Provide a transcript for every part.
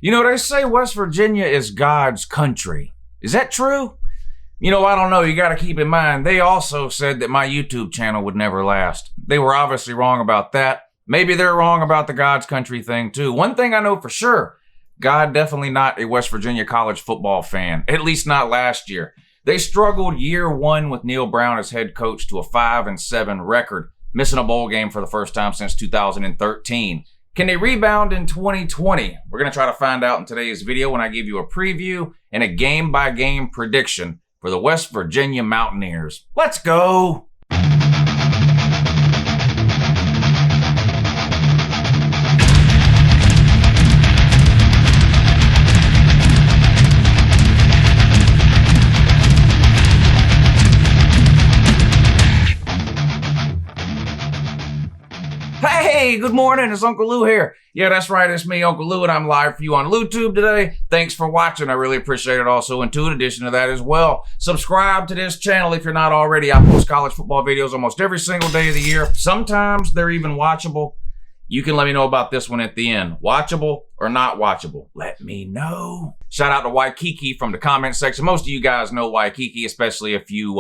You know, they say West Virginia is God's country. Is that true? You know, I don't know. You got to keep in mind, they also said that my YouTube channel would never last. They were obviously wrong about that. Maybe they're wrong about the God's country thing, too. One thing I know for sure, God definitely not a West Virginia college football fan, at least not last year. They struggled year one with Neal Brown as head coach to a 5-7 record, missing a bowl game for the first time since 2013. Can they rebound in 2020? We're going to try to find out in today's video when I give you a preview and a game-by-game prediction for the West Virginia Mountaineers. Let's go! Hey, good morning, it's Uncle Lou here. Yeah, that's right, it's me, Uncle Lou, and I'm live for you on YouTube today. Thanks for watching, I really appreciate it also. And in addition to that as well, subscribe to this channel if you're not already. I post college football videos almost every single day of the year. Sometimes they're even watchable. You can let me know about this one at the end. Watchable or not watchable? Let me know. Shout out to Waikiki from the comment section. Most of you guys know Waikiki, especially if you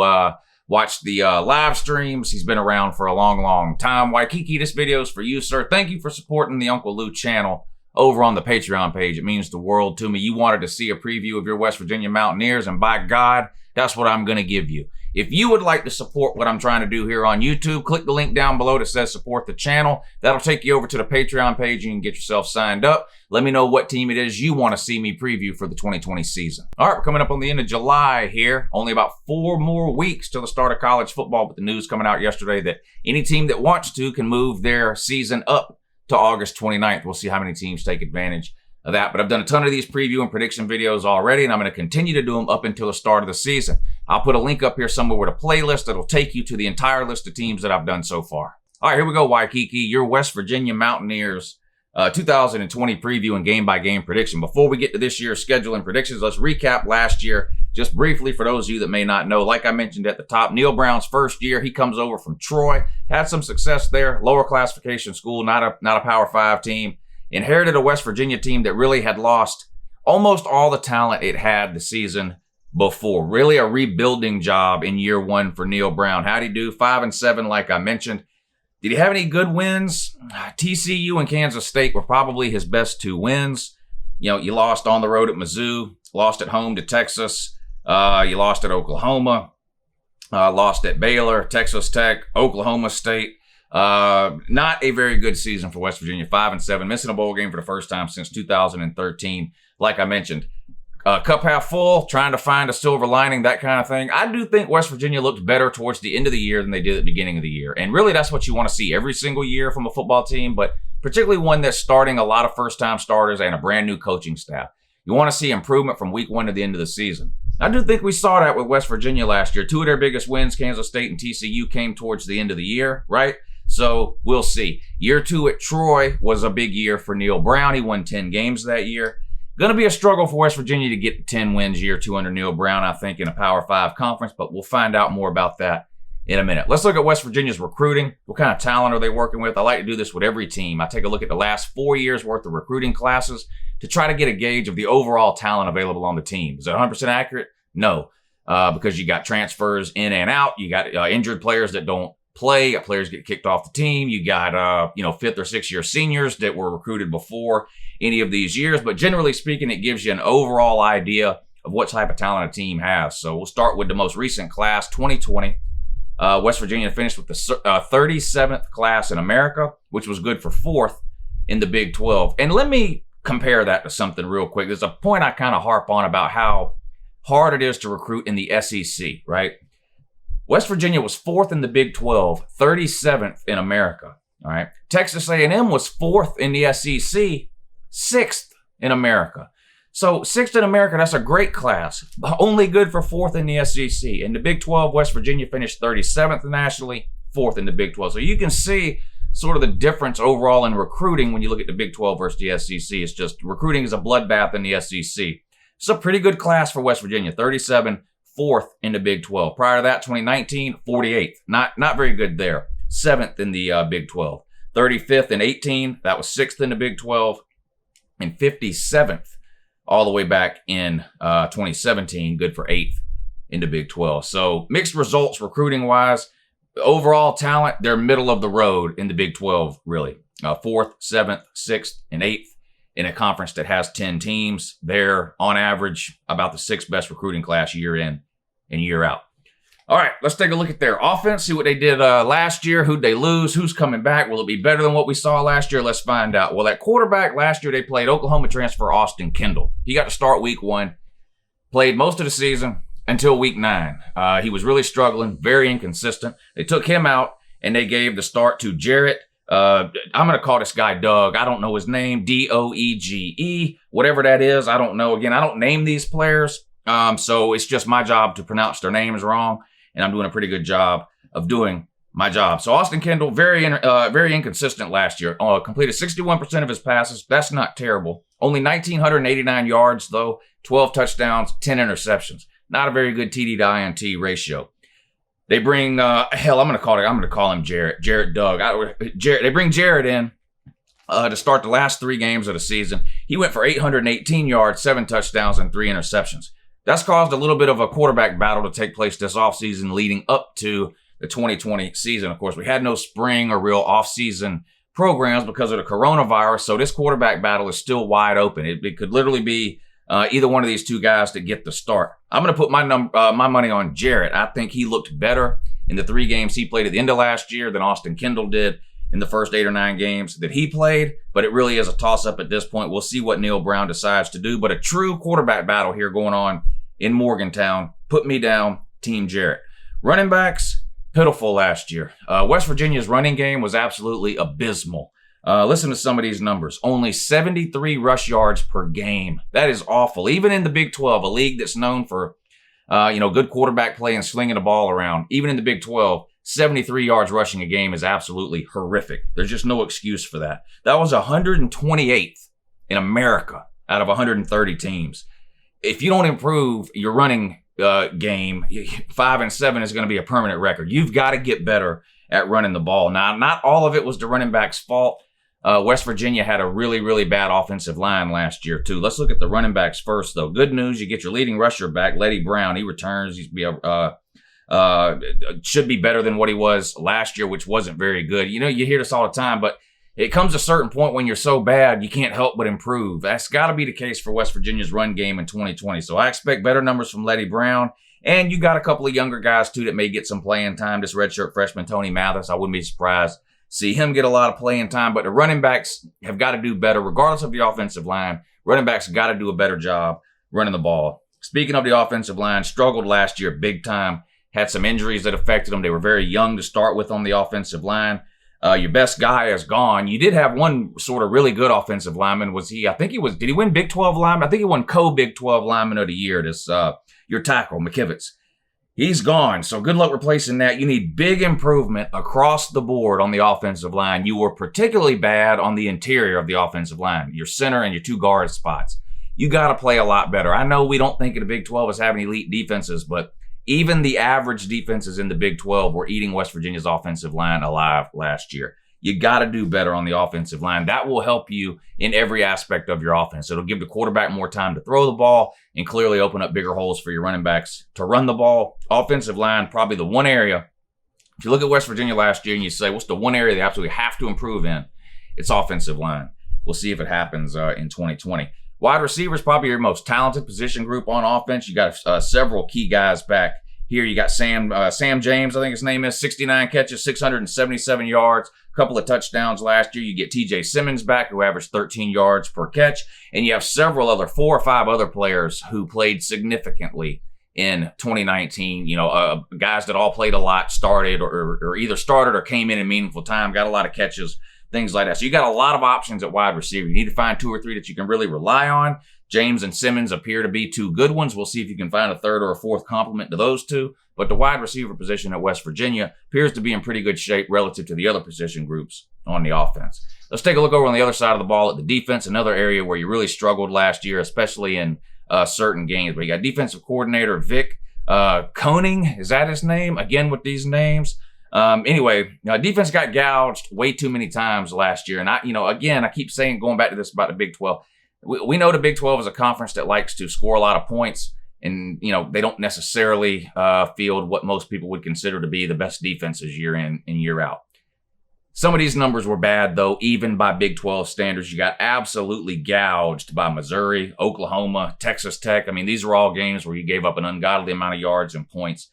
watch the live streams. He's been around for a long, long time. Waikiki, this video is for you, sir. Thank you for supporting the Uncle Lou channel over on the Patreon page. It means the world to me. You wanted to see a preview of your West Virginia Mountaineers, and by God, that's what I'm going to give you. If you would like to support what I'm trying to do here on YouTube, click the link down below that says support the channel. That'll take you over to the Patreon page. You can get yourself signed up. Let me know what team it is you want to see me preview for the 2020 season. All right, we're coming up on the end of July here. Only about 4 more weeks till the start of college football, but the news coming out yesterday that any team that wants to can move their season up to August 29th. We'll see how many teams take advantage of that. But I've done a ton of these preview and prediction videos already, and I'm going to continue to do them up until the start of the season. I'll put a link up here somewhere with a playlist that'll take you to the entire list of teams that I've done so far. All right, here we go, Waikiki. Your West Virginia Mountaineers 2020 preview and game-by-game prediction. Before we get to this year's schedule and predictions, let's recap last year just briefly for those of you that may not know. Like I mentioned at the top, Neal Brown's first year, he comes over from Troy, had some success there, lower classification school, not a Power 5 team. Inherited a West Virginia team that really had lost almost all the talent it had the season before. Really a rebuilding job in year one for Neal Brown. How'd he do? 5-7, like I mentioned. Did he have any good wins? TCU and Kansas State were probably his best 2 wins. You know, you lost on the road at Mizzou, lost at home to Texas, you lost at Oklahoma, lost at Baylor, Texas Tech, Oklahoma State. Not a very good season for West Virginia. 5-7, missing a bowl game for the first time since 2013. Like I mentioned, cup half full, trying to find a silver lining, that kind of thing. I do think West Virginia looked better towards the end of the year than they did at the beginning of the year. And really, that's what you want to see every single year from a football team, but particularly one that's starting a lot of first-time starters and a brand new coaching staff. You want to see improvement from week 1 to the end of the season. I do think we saw that with West Virginia last year. 2 of their biggest wins, Kansas State and TCU, came towards the end of the year, right? So we'll see. Year 2 at Troy was a big year for Neal Brown. He won 10 games that year. Going to be a struggle for West Virginia to get 10 wins year 2 under Neal Brown, I think, in a Power 5 conference, but we'll find out more about that in a minute. Let's look at West Virginia's recruiting. What kind of talent are they working with? I like to do this with every team. I take a look at the last 4 years worth of recruiting classes to try to get a gauge of the overall talent available on the team. Is it 100% accurate? No, because you got transfers in and out. You got injured players that don't play. Players get kicked off the team. You got 5th or 6th year seniors that were recruited before any of these years. But generally speaking, it gives you an overall idea of what type of talent a team has. So we'll start with the most recent class, 2020. West Virginia finished with the 37th class in America, which was good for 4th in the Big 12. And let me compare that to something real quick. There's a point I kind of harp on about how hard it is to recruit in the SEC, right? West Virginia was 4th in the Big 12, 37th in America, all right? Texas A&M was 4th in the SEC, 6th in America. So 6th in America, that's a great class, but only good for 4th in the SEC. In the Big 12, West Virginia finished 37th nationally, 4th in the Big 12. So you can see sort of the difference overall in recruiting when you look at the Big 12 versus the SEC. It's just recruiting is a bloodbath in the SEC. It's a pretty good class for West Virginia, 37, 4th in the Big 12. Prior to that, 2019, 48th. Not very good there. 7th in the Big 12. 35th in 18, that was 6th in the Big 12. and 57th all the way back in 2017, good for 8th in the Big 12. So mixed results recruiting-wise. Overall talent, they're middle of the road in the Big 12, really. 4th, 7th, 6th, and 8th in a conference that has 10 teams. They're, on average, about the 6th best recruiting class year in and year out. All right, let's take a look at their offense, see what they did last year. Who'd they lose? Who's coming back? Will it be better than what we saw last year? Let's find out. Well, at quarterback last year, they played Oklahoma transfer Austin Kendall. He got to start week 1, played most of the season until week 9. He was really struggling, very inconsistent. They took him out, and they gave the start to Jarrett. I'm going to call this guy Doug. I don't know his name, D-O-E-G-E, whatever that is. I don't know. Again, I don't name these players, so it's just my job to pronounce their names wrong, and I'm doing a pretty good job of doing my job. So Austin Kendall, very inconsistent last year. Completed 61% of his passes. That's not terrible. Only 1,989 yards, though, 12 touchdowns, 10 interceptions. Not a very good TD to INT ratio. They bring, I'm going to call him Jarrett. Jarrett Doug. They bring Jarrett in to start the last 3 games of the season. He went for 818 yards, 7 touchdowns, and 3 interceptions. That's caused a little bit of a quarterback battle to take place this offseason leading up to the 2020 season. Of course, we had no spring or real offseason programs because of the coronavirus, so this quarterback battle is still wide open. It could literally be either one of these 2 guys to get the start. I'm going to put my money on Jarrett. I think he looked better in the 3 games he played at the end of last year than Austin Kendall did in the first 8 or 9 games that he played, but it really is a toss-up at this point. We'll see what Neal Brown decides to do, but a true quarterback battle here going on in Morgantown. Put me down, Team Jarrett. Running backs, pitiful last year. West Virginia's running game was absolutely abysmal. Listen to some of these numbers. Only 73 rush yards per game. That is awful. Even in the Big 12, a league that's known for, good quarterback play and slinging the ball around. Even in the Big 12, 73 yards rushing a game is absolutely horrific. There's just no excuse for that. That was 128th in America out of 130 teams. If you don't improve your running game, 5-7 is going to be a permanent record. You've got to get better at running the ball. Now, not all of it was the running back's fault. West Virginia had a really, really bad offensive line last year, too. Let's look at the running backs first, though. Good news, you get your leading rusher back, Letty Brown. He returns. Should be better than what he was last year, which wasn't very good. You hear this all the time, but it comes a certain point when you're so bad, you can't help but improve. That's got to be the case for West Virginia's run game in 2020. So I expect better numbers from Letty Brown. And you got a couple of younger guys, too, that may get some playing time. This redshirt freshman, Tony Mathis, I wouldn't be surprised to see him get a lot of playing time. But the running backs have got to do better, regardless of the offensive line. Running backs have got to do a better job running the ball. Speaking of the offensive line, struggled last year big time. Had some injuries that affected them. They were very young to start with on the offensive line. Your best guy is gone. You did have one sort of really good offensive lineman. Did he win Big 12 lineman? I think he won co-Big 12 lineman of the year. Your tackle, McKivitz. He's gone. So good luck replacing that. You need big improvement across the board on the offensive line. You were particularly bad on the interior of the offensive line, your center and your 2 guard spots. You got to play a lot better. I know we don't think of the Big 12 as having elite defenses, but even the average defenses in the Big 12 were eating West Virginia's offensive line alive last year. You got to do better on the offensive line. That will help you in every aspect of your offense. It'll give the quarterback more time to throw the ball and clearly open up bigger holes for your running backs to run the ball. Offensive line, probably the one area. If you look at West Virginia last year and you say, what's the one area they absolutely have to improve in? It's offensive line. We'll see if it happens in 2020. Wide receivers, probably your most talented position group on offense. You got several key guys back here. You got Sam James, I think his name is, 69 catches, 677 yards, a couple of touchdowns last year. You get TJ Simmons back, who averaged 13 yards per catch. And you have several other, 4 or 5 other players who played significantly in 2019. Guys that all played a lot, started or either started or came in meaningful time, got a lot of catches, things like that. So you got a lot of options at wide receiver. You need to find 2 or 3 that you can really rely on. James and Simmons appear to be 2 good ones. We'll see if you can find a 3rd or a 4th complement to those 2. But the wide receiver position at West Virginia appears to be in pretty good shape relative to the other position groups on the offense. Let's take a look over on the other side of the ball at the defense, another area where you really struggled last year, especially in certain games. But you got defensive coordinator Vic Koenig. Is that his name? Again, with these names. Defense got gouged way too many times last year. And I keep saying, going back to this about the Big 12, we know the Big 12 is a conference that likes to score a lot of points, and they don't necessarily field what most people would consider to be the best defenses year in and year out. Some of these numbers were bad, though, even by Big 12 standards. You got absolutely gouged by Missouri, Oklahoma, Texas Tech. I mean, these are all games where you gave up an ungodly amount of yards and points.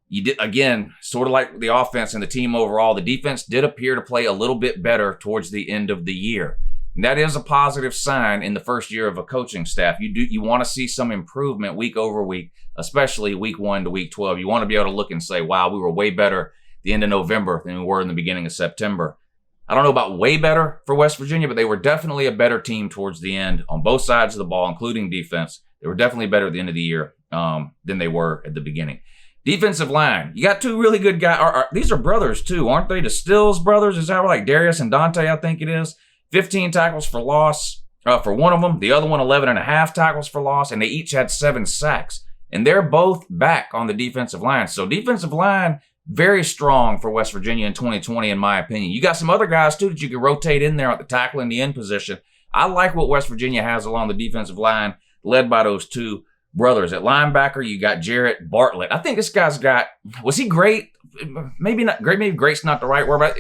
You did, again, sort of like the offense and the team overall, the defense did appear to play a little bit better towards the end of the year. And that is a positive sign in the first year of a coaching staff. You want to see some improvement week over week, especially week 1 to week 12. You want to be able to look and say, wow, we were way better the end of November than we were in the beginning of September. I don't know about way better for West Virginia, but they were definitely a better team towards the end on both sides of the ball, including defense. They were definitely better at the end of the year than they were at the beginning. Defensive line, you got two really good guys. These are brothers too, aren't they? The Stills brothers, is that right? Like Darius and Dante, I think it is. 15 tackles for loss for one of them. The other one, 11.5 tackles for loss, and they each had 7 sacks. And they're both back on the defensive line. So defensive line, very strong for West Virginia in 2020, in my opinion. You got some other guys, too, that you can rotate in there at the tackle and the end position. I like what West Virginia has along the defensive line, led by those two brothers. At linebacker, you got Jarrett Bartlett. I think this guy's was he great? Maybe not great. Maybe great's not the right word.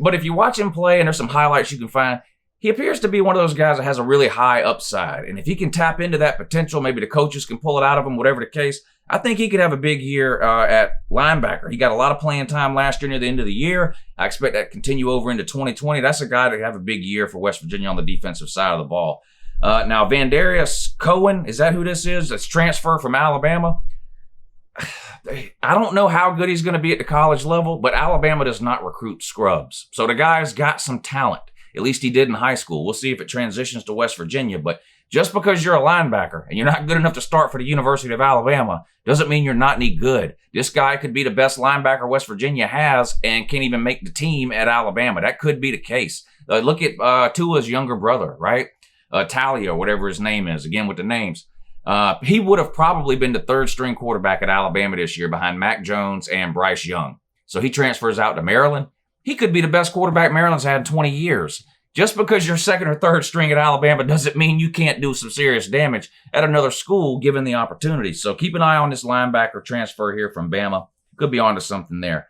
But if you watch him play, and there's some highlights you can find, he appears to be one of those guys that has a really high upside. And if he can tap into that potential, maybe the coaches can pull it out of him, whatever the case, I think he could have a big year at linebacker. He got a lot of playing time last year near the end of the year. I expect that to continue over into 2020. That's a guy that could have a big year for West Virginia on the defensive side of the ball. Now, Vandarius Cohen, is that who this is? That's transfer from Alabama. I don't know how good he's going to be at the college level, but Alabama does not recruit scrubs. So the guy's got some talent. At least he did in high school. We'll see if it transitions to West Virginia. But just because you're a linebacker and you're not good enough to start for the University of Alabama doesn't mean you're not any good. This guy could be the best linebacker West Virginia has and can't even make the team at Alabama. That could be the case. Look at Tua's younger brother, right? Talia, or whatever his name is, again with the names. He would have probably been the third string quarterback at Alabama this year behind Mac Jones and Bryce Young. So he transfers out to Maryland. He could be the best quarterback Maryland's had in 20 years. Just because you're second or third string at Alabama doesn't mean you can't do some serious damage at another school given the opportunity. So keep an eye on this linebacker transfer here from Bama. Could be onto something there.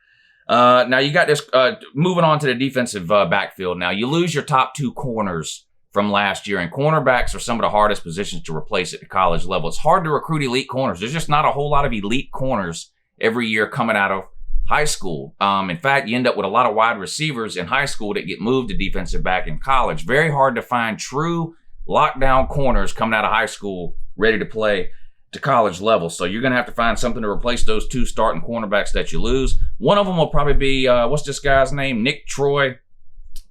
Now you got this, moving on to the defensive backfield. Now you lose your top 2 corners from last year, and cornerbacks are some of the hardest positions to replace at the college level. It's hard to recruit elite corners. There's just not a whole lot of elite corners every year coming out of high school. In fact, you end up with a lot of wide receivers in high school that get moved to defensive back in college. Very hard to find true lockdown corners coming out of high school ready to play to college level. So you're going to have to find something to replace those 2 starting cornerbacks that you lose. One of them will probably be, what's this guy's name? Nick Troy.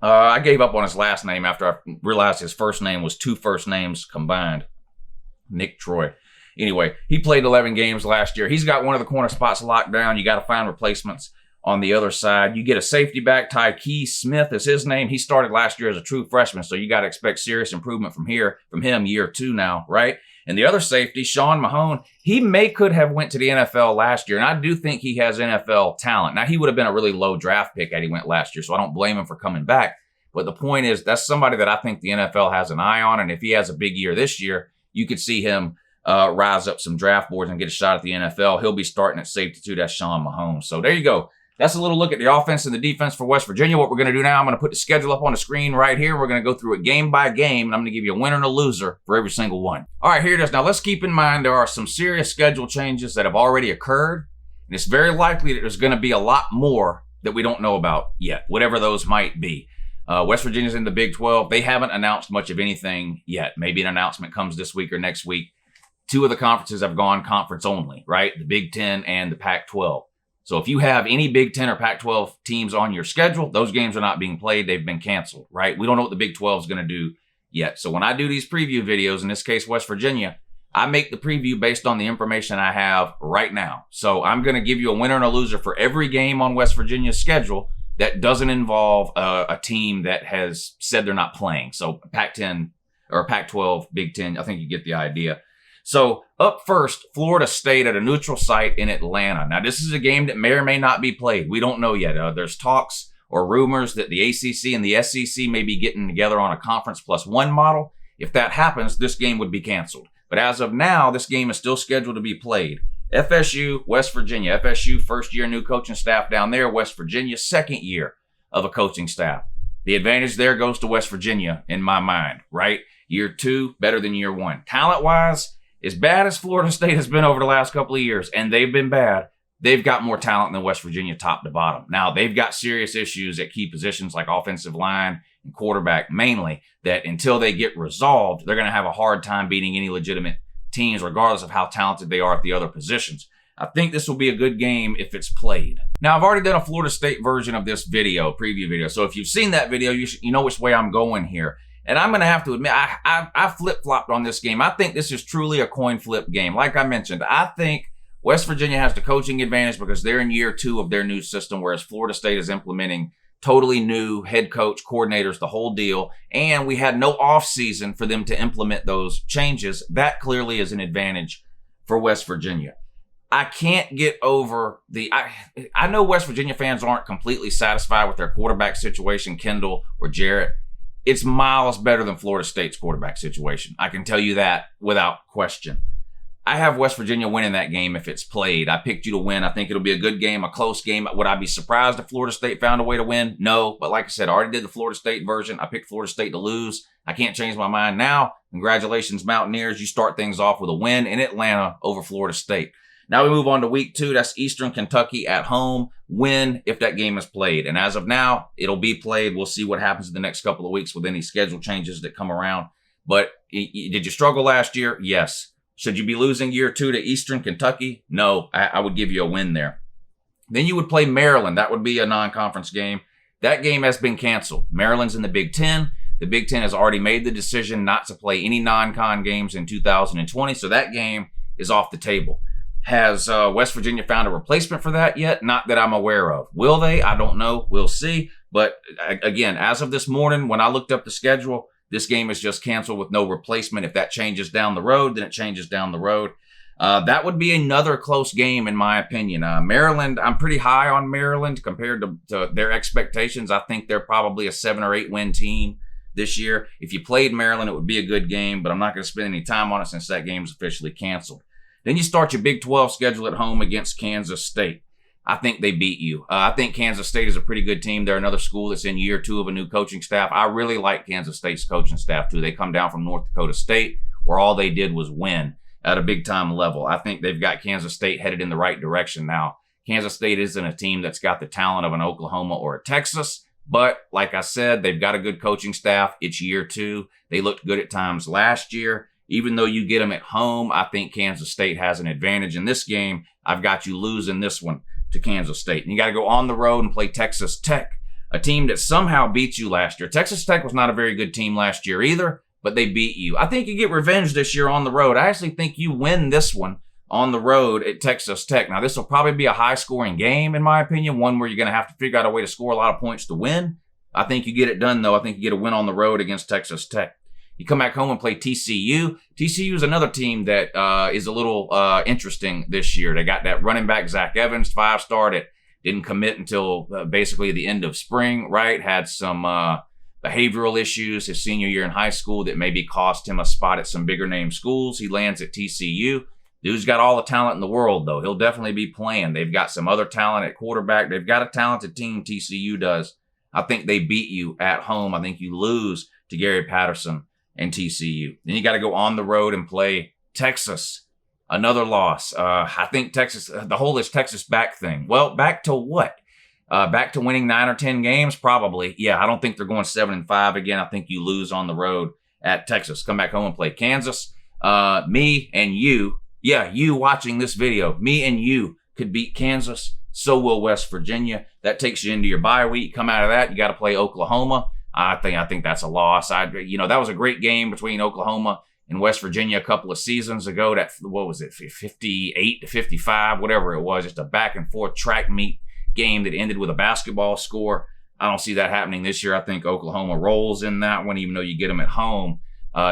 I gave up on his last name after I realized his first name was 2 first names combined. Nick Troy. Anyway, he played 11 games last year. He's got one of the corner spots locked down. You got to find replacements on the other side. You get a safety back. Tyke Smith is his name. He started last year as a true freshman, so you got to expect serious improvement from him year 2 now, right? And the other safety, Sean Mahone, he could have went to the NFL last year, and I do think he has NFL talent. Now, he would have been a really low draft pick had he went last year, so I don't blame him for coming back. But the point is, that's somebody that I think the NFL has an eye on, and if he has a big year this year, you could see him rise up some draft boards and get a shot at the NFL. He'll be starting at safety too. That's Sean Mahone. So there you go. That's a little look at the offense and the defense for West Virginia. What we're going to do now, I'm going to put the schedule up on the screen right here. We're going to go through it game by game, and I'm going to give you a winner and a loser for every single one. All right, here it is. Now, let's keep in mind there are some serious schedule changes that have already occurred, and it's very likely that there's going to be a lot more that we don't know about yet, whatever those might be. West Virginia's in the Big 12. They haven't announced much of anything yet. Maybe an announcement comes this week or next week. 2 of the conferences have gone conference only, right? The Big 10 and the Pac-12. So if you have any Big 10 or Pac-12 teams on your schedule, those games are not being played. They've been canceled, right? We don't know what the Big 12 is going to do yet. So when I do these preview videos, in this case, West Virginia, I make the preview based on the information I have right now. So I'm going to give you a winner and a loser for every game on West Virginia's schedule that doesn't involve a team that has said they're not playing. So Pac-10 or Pac-12, Big 10, I think you get the idea. So up first, Florida State at a neutral site in Atlanta. Now, this is a game that may or may not be played. We don't know yet. There's talks or rumors that the ACC and the SEC may be getting together on a conference plus 1 model. If that happens, this game would be canceled. But as of now, this game is still scheduled to be played. FSU, West Virginia. FSU, first year new coaching staff down there. West Virginia, second year of a coaching staff. The advantage there goes to West Virginia in my mind, right? Year 2, better than year 1. Talent-wise, as bad as Florida State has been over the last couple of years, and they've been bad, they've got more talent than West Virginia top to bottom. Now, they've got serious issues at key positions like offensive line and quarterback mainly, that until they get resolved, they're going to have a hard time beating any legitimate teams, regardless of how talented they are at the other positions. I think this will be a good game if it's played. Now, I've already done a Florida State version of this video, preview video. So if you've seen that video, you know which way I'm going here. And I'm going to have to admit, I flip-flopped on this game. I think this is truly a coin flip game. Like I mentioned, I think West Virginia has the coaching advantage because they're in year 2 of their new system, whereas Florida State is implementing totally new head coach, coordinators, the whole deal. And we had no offseason for them to implement those changes. That clearly is an advantage for West Virginia. I can't get over I know West Virginia fans aren't completely satisfied with their quarterback situation, Kendall or Jarrett. It's miles better than Florida State's quarterback situation. I can tell you that without question. I have West Virginia winning that game if it's played. I picked you to win. I think it'll be a good game, a close game. Would I be surprised if Florida State found a way to win? No. But like I said, I already did the Florida State version. I picked Florida State to lose. I can't change my mind now. Congratulations, Mountaineers. You start things off with a win in Atlanta over Florida State. Now we move on to week 2. That's Eastern Kentucky at home. Win if that game is played. And as of now, it'll be played. We'll see what happens in the next couple of weeks with any schedule changes that come around. But did you struggle last year? Yes. Should you be losing year 2 to Eastern Kentucky? No. I would give you a win there. Then you would play Maryland. That would be a non-conference game. That game has been canceled. Maryland's in the Big Ten. The Big Ten has already made the decision not to play any non-con games in 2020. So that game is off the table. Has West Virginia found a replacement for that yet? Not that I'm aware of. Will they? I don't know. We'll see. But again, as of this morning, when I looked up the schedule, this game is just canceled with no replacement. If that changes down the road, then it changes down the road. That would be another close game, in my opinion. Maryland, I'm pretty high on Maryland compared to their expectations. I think they're probably a 7 or 8 win team this year. If you played Maryland, it would be a good game, but I'm not going to spend any time on it since that game is officially canceled. Then you start your Big 12 schedule at home against Kansas State. I think they beat you. I think Kansas State is a pretty good team. They're another school that's in year 2 of a new coaching staff. I really like Kansas State's coaching staff, too. They come down from North Dakota State, where all they did was win at a big-time level. I think they've got Kansas State headed in the right direction now. Kansas State isn't a team that's got the talent of an Oklahoma or a Texas, but like I said, they've got a good coaching staff. It's year 2. They looked good at times last year. Even though you get them at home, I think Kansas State has an advantage in this game. I've got you losing this one to Kansas State. And you got to go on the road and play Texas Tech, a team that somehow beat you last year. Texas Tech was not a very good team last year either, but they beat you. I think you get revenge this year on the road. I actually think you win this one on the road at Texas Tech. Now, this will probably be a high-scoring game, in my opinion, one where you're going to have to figure out a way to score a lot of points to win. I think you get it done, though. I think you get a win on the road against Texas Tech. You come back home and play TCU. TCU is another team that is a little interesting this year. They got that running back, Zach Evans, 5-star, that didn't commit until basically the end of spring, right? Had some behavioral issues his senior year in high school that maybe cost him a spot at some bigger name schools. He lands at TCU. Dude's got all the talent in the world, though. He'll definitely be playing. They've got some other talent at quarterback. They've got a talented team, TCU does. I think they beat you at home. I think you lose to Gary Patterson and TCU. Then you got to go on the road and play Texas. Another loss. I think Texas, the whole this Texas back thing. Well, back to what? Back to winning 9 or 10 games? Probably. Yeah, I don't think they're going 7-5 again. I think you lose on the road at Texas. Come back home and play Kansas. Me and you, you watching this video, me and you could beat Kansas. So will West Virginia. That takes you into your bye week. Come out of that, you got to play Oklahoma. I think that's a loss. That was a great game between Oklahoma and West Virginia a couple of seasons ago. That, what was it, 58-55, whatever it was, just a back and forth track meet game that ended with a basketball score. I don't see that happening this year. I think Oklahoma rolls in that one, even though you get them at home.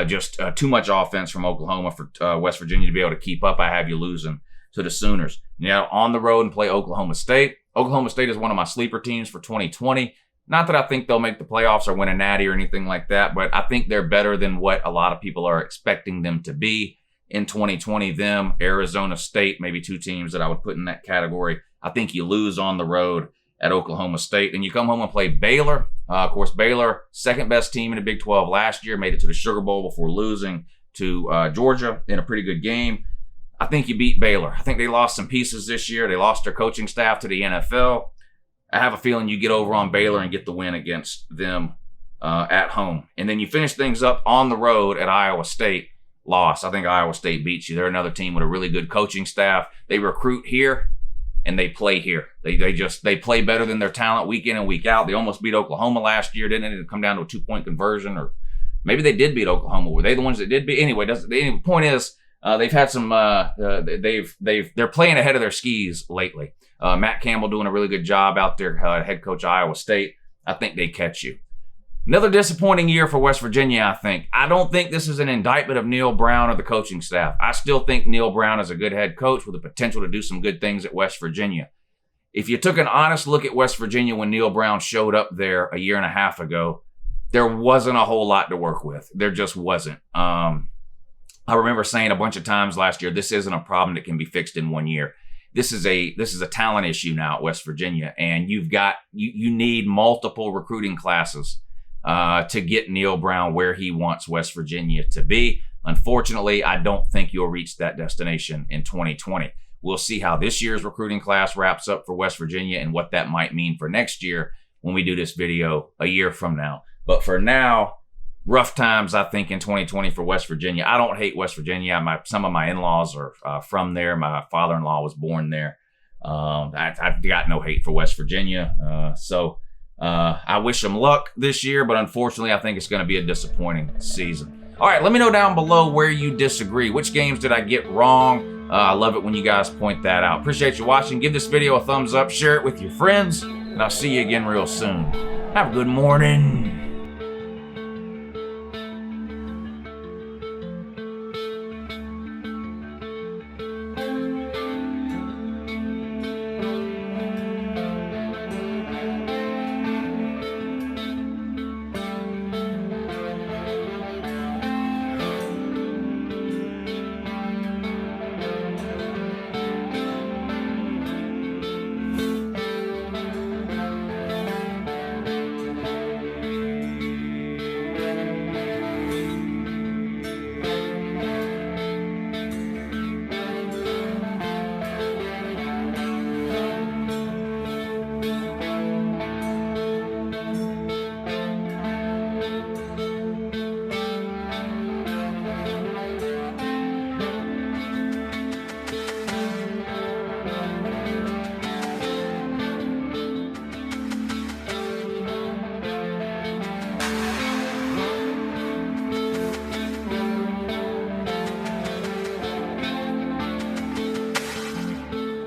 Just too much offense from Oklahoma for West Virginia to be able to keep up. I have you losing to the Sooners. On the road and play Oklahoma State. Oklahoma State is one of my sleeper teams for 2020. Not that I think they'll make the playoffs or win a natty or anything like that, but I think they're better than what a lot of people are expecting them to be in 2020. Them, Arizona State, maybe two teams that I would put in that category. I think you lose on the road at Oklahoma State. And you come home and play Baylor. Of course, Baylor, second best team in the Big 12 last year, made it to the Sugar Bowl before losing to Georgia in a pretty good game. I think you beat Baylor. I think they lost some pieces this year. They lost their coaching staff to the NFL. I have a feeling you get over on Baylor and get the win against them at home. And then you finish things up on the road at Iowa State. Loss. I think Iowa State beats you. They're another team with a really good coaching staff. They recruit here and they play here. They play better than their talent week in and week out. They almost beat Oklahoma last year, didn't it? It come down to a 2-point conversion, or maybe they did beat Oklahoma. Were they the ones that did beat? Anyway, the point is they've had some. They're playing ahead of their skis lately. Matt Campbell doing a really good job out there, head coach of Iowa State. I think they catch you. Another disappointing year for West Virginia, I think. I don't think this is an indictment of Neal Brown or the coaching staff. I still think Neal Brown is a good head coach with the potential to do some good things at West Virginia. If you took an honest look at West Virginia when Neal Brown showed up there a year and a half ago, there wasn't a whole lot to work with. There just wasn't. I remember saying a bunch of times last year, this isn't a problem that can be fixed in 1 year. This is a talent issue now at West Virginia, and you need multiple recruiting classes to get Neal Brown where he wants West Virginia to be. Unfortunately, I don't think you'll reach that destination in 2020. We'll see how this year's recruiting class wraps up for West Virginia and what that might mean for next year when we do this video a year from now. But for now, rough times, I think, in 2020 for West Virginia. I don't hate West Virginia. Some of my in-laws are from there. My father-in-law was born there. I've got no hate for West Virginia. I wish them luck this year, but unfortunately, I think it's going to be a disappointing season. All right, let me know down below where you disagree. Which games did I get wrong? I love it when you guys point that out. Appreciate you watching. Give this video a thumbs up, share it with your friends, and I'll see you again real soon. Have a good morning.